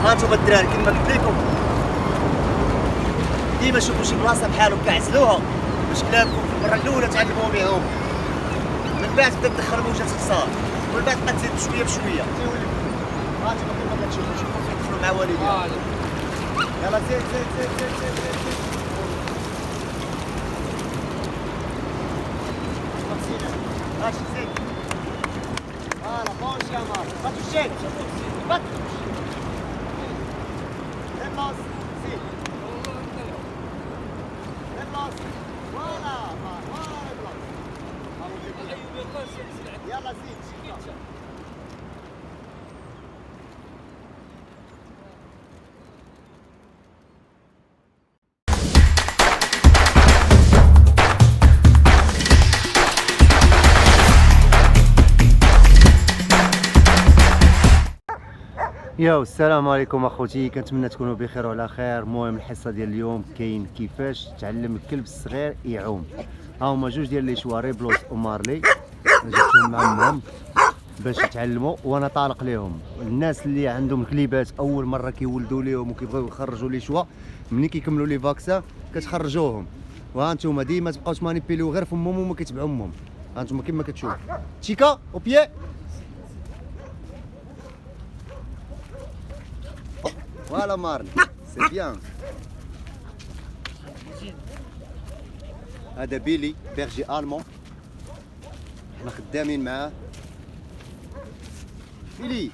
ها انتم الدراري كما قلت لكم ديما شوفوا شي بلاصه بحال هكا عزلوها باش كلابكم في المره الاولى تعلموا بهم، من بعد تبدا تدخل موجات خسار، ومن بعد تبقى تزيد بشويه بشويه تيولي. ها انتم كما كتشوفوا كيدخلوا مع والديهم. يلا زيد زيد زيد زيد زيد زيد زيد. ماشي زيد. فوالا بون شامار. ما تمشيش. ما تمشيش. خلاص زيد. خلاص. فوالا فوالا يلا زيد. ياو السلام عليكم اخوتي، كنتمنى تكونوا بخير وعلى خير. المهم الحصه ديال اليوم كاين كيفاش تعلم الكلب الصغير يعوم. ها هما جوج ديال لي شوا ريبلوس ومارلي جبتهم مع امهم باش يتعلموا، وانا طالق ليهم. الناس اللي عندهم كليبات اول مره كيولدوا ليهم وكيبغيو يخرجوا لي شوا، ملي كيكملوا لي فاكسان كتخرجوهم. وها انتم ديما تبقاو تمانيبيليو غير فمهم وما كيتبعوا امهم. ها انتم كما كتشوفوا تشيكا او بيي. فوالا مارلي سي بيان. هذا بيلي بيرجي المون، حنا خدامين معاه. بيلي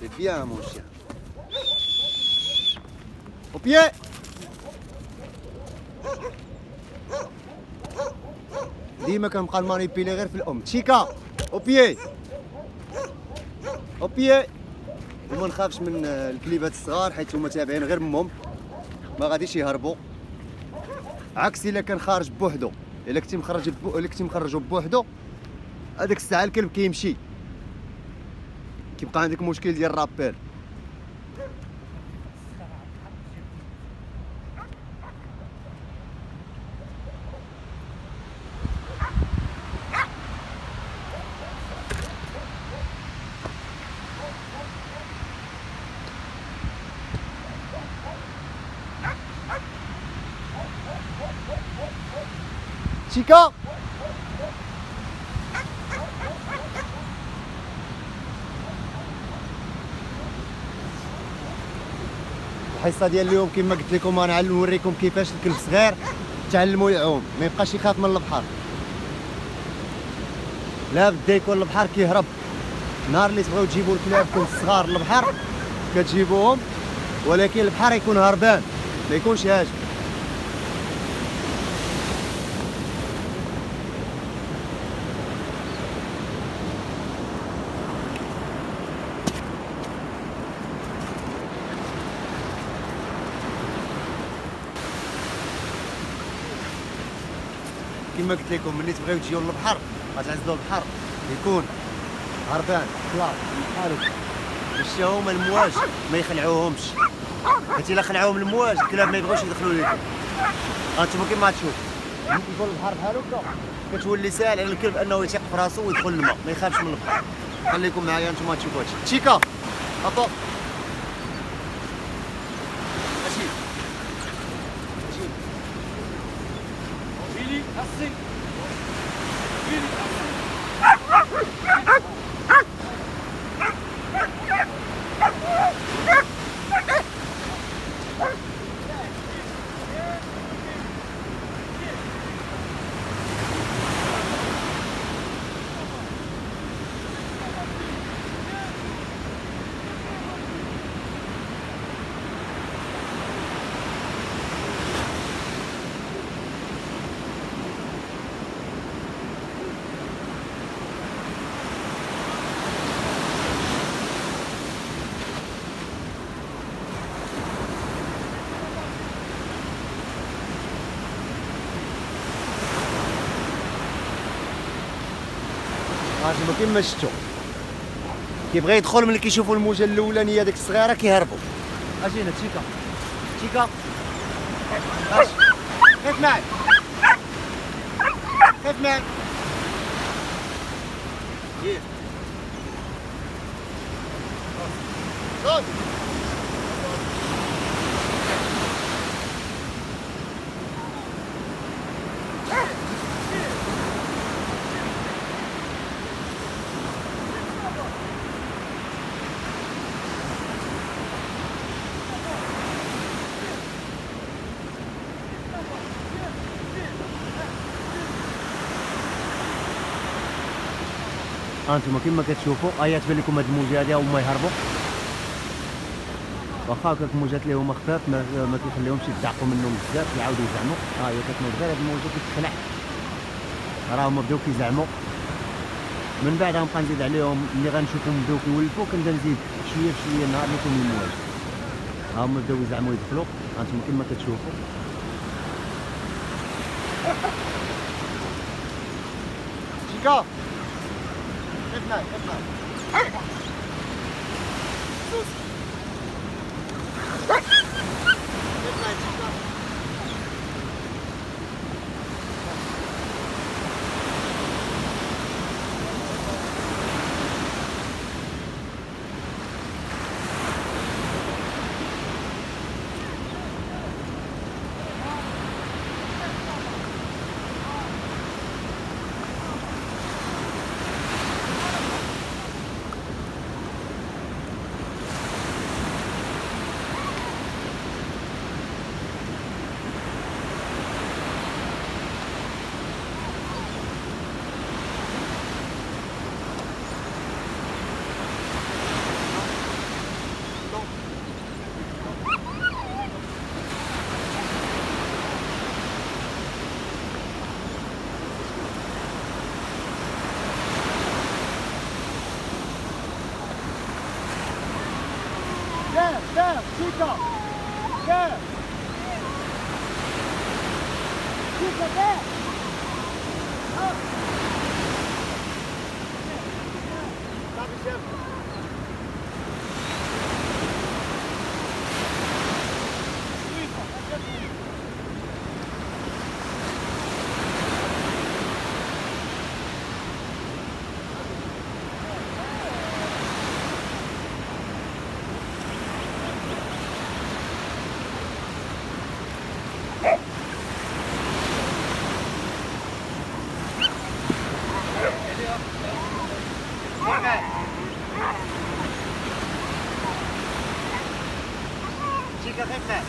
سي بيان مون شيان. او بيي. ديما كنبقى المانيبيلي غير في الام. تشيكا او بيي او بيي. وما نخافش من الكليبات الصغار حيت هما تابعين غير امهم، ما غاديش يهربوا. عكس الا كان خارج بوحدو، الا كنتي مخرجو بوحدو هذيك الساعه الكلب كيمشي، كيبقى عندك مشكل ديال الرابيل. تشيكا الحصه ديال اليوم كما قلت لكم انا نوريكم كيفاش الكلب صغير تعلموا يعوم، ما يبقاش يخاف من البحر. لا بدا يكون البحر كيهرب. نهار اللي تبغيو تجيبوا كلابكم الصغار للبحر كتجيبوهم، ولكن البحر يكون هربان ما يكونش هاجم. كما قلت لكم ملي تبغيو تجيو للبحر غتعزلوا البحر يكون هربان كلاص بحال هكا باش هما المواج ما يخلعوهمش، حيت الا خلعوهم المواج الكلاب ما يبغوش يدخلوا ليكم. انتم كما تشوف ملي كيكون البحر بحال هكا كتولي ساهل على الكلب انه يثيق في راسو ويدخل الماء، ما يخافش من البحر. خليكم معايا انتم تشوفوا هادشي. تشيكا ابو ماشي ماشي بيلي اصي بيلي هانتوما كيما شفتوا كيبغي يدخل ملي كيشوفوا الموجه الاولانيه ديك الصغيره كيهربوا. اجينا تشيكا تشيكا ماشي خيف معاك خيف معاك هانتوما كما كتشوفوا تبان لكم هاد الموجه هادي هما يهربوا، واخا هكاك الموجات اللي هما خفاف ما كيخليهمش يتزعقوا منهم بزاف يعاودوا يزعموا. هي كتنوض غير هاد الموجه كتخلع، راه هما بداو كيزعموا. من بعد غنبقى نزيد عليهم ملي غنشوفهم بداو كيولفوا كنبدا نزيد شويه بشويه نهار اللي يكون المواج. ها هما بداو يزعموا يدخلوا، هانتوما كما كتشوفوا. شيكا اسمع There, Chica! There! Chica, there! Up! Stop yourself. Chica, خفنا.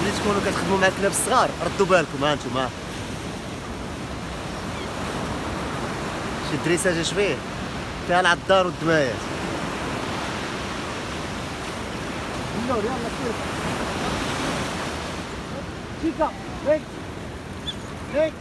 ملي تكونوا كتخدموا مع الكلاب الصغار ردوا بالكم. ها انتم شي دريساج اش فيه فيها العضار والدمايات. يلا شيكا هيك هيك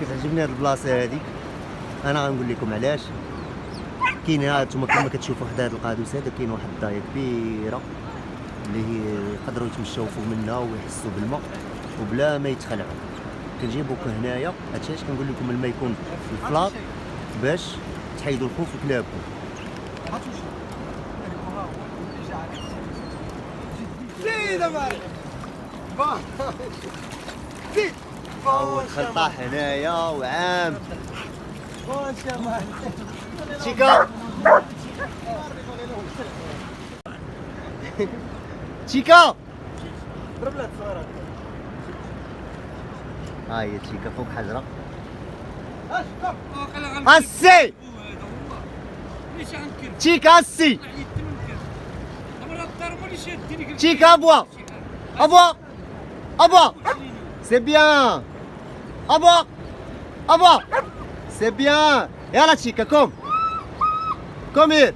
كتعجبني هاد البلاصه هادي. انا غنقول لكم علاش. كاين هانتوما كما كتشوفوا حدا هاد القادوس هذا كاين واحد الضايه كبيره اللي هي يقدروا يتمشاو فوق منها ويحسوا بالماء وبلا ما يتخلعوا. كنجيبوك هنايا. هادشي علاش كنقول لكم الماء يكون الفلاط باش تحيدوا الخوف لكلابكم. اول خلطه هنايا وعام تشيكا تشيكا ها هي تشيكا فوق حجره. السي تشيكا السي تشيكا ابوا ابوا ابوا سي بيان ابوا ابوا سي بيان. يلا تشيكا كوم كوم هير.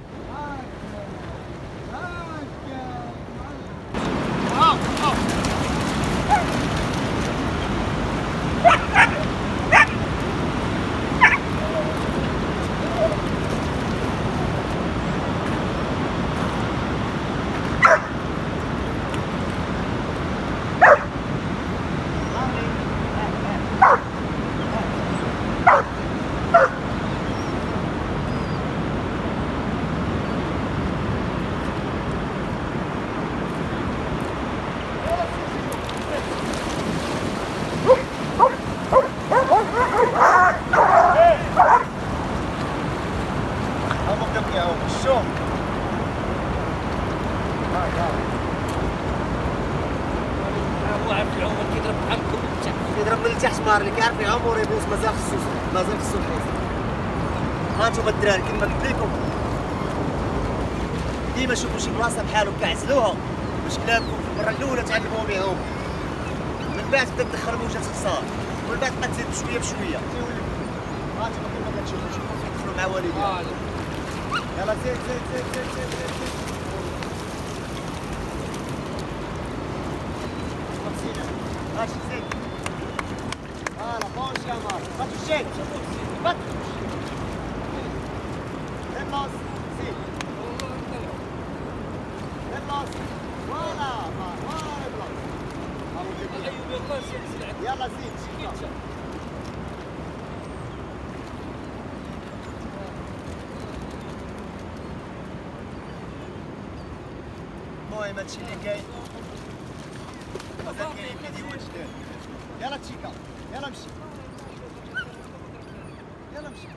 يضرب من التحت مار اللي كيعرف يعوم وريبوس مازال خصو الحوس. هانتوما الدراري كيما قلت لكم ديما شوفوا شي بلاصه بحال هكا عزلوها باش كلابكم في المره الاولى تعلموا بهم، من بعد تبدا تدخل موجات خسار ومن بعد تبقى تزيد بشويه بشويه. هانتوما كيما كتشوفوا تدخلوا مع والديهم. يلا زيد زيد زيد زيد زيد زيد ماشي زيد. فوالا بون شامار ما تمشيش ما تمشيش. دبلاص زيد دبلاص. فوالا فوالا دبلاص. يلا زيد. المهم هادشي اللي كاين. مازال كاين فيديوهات جداد. يلا تشيكا يلا مشي يلا مشي.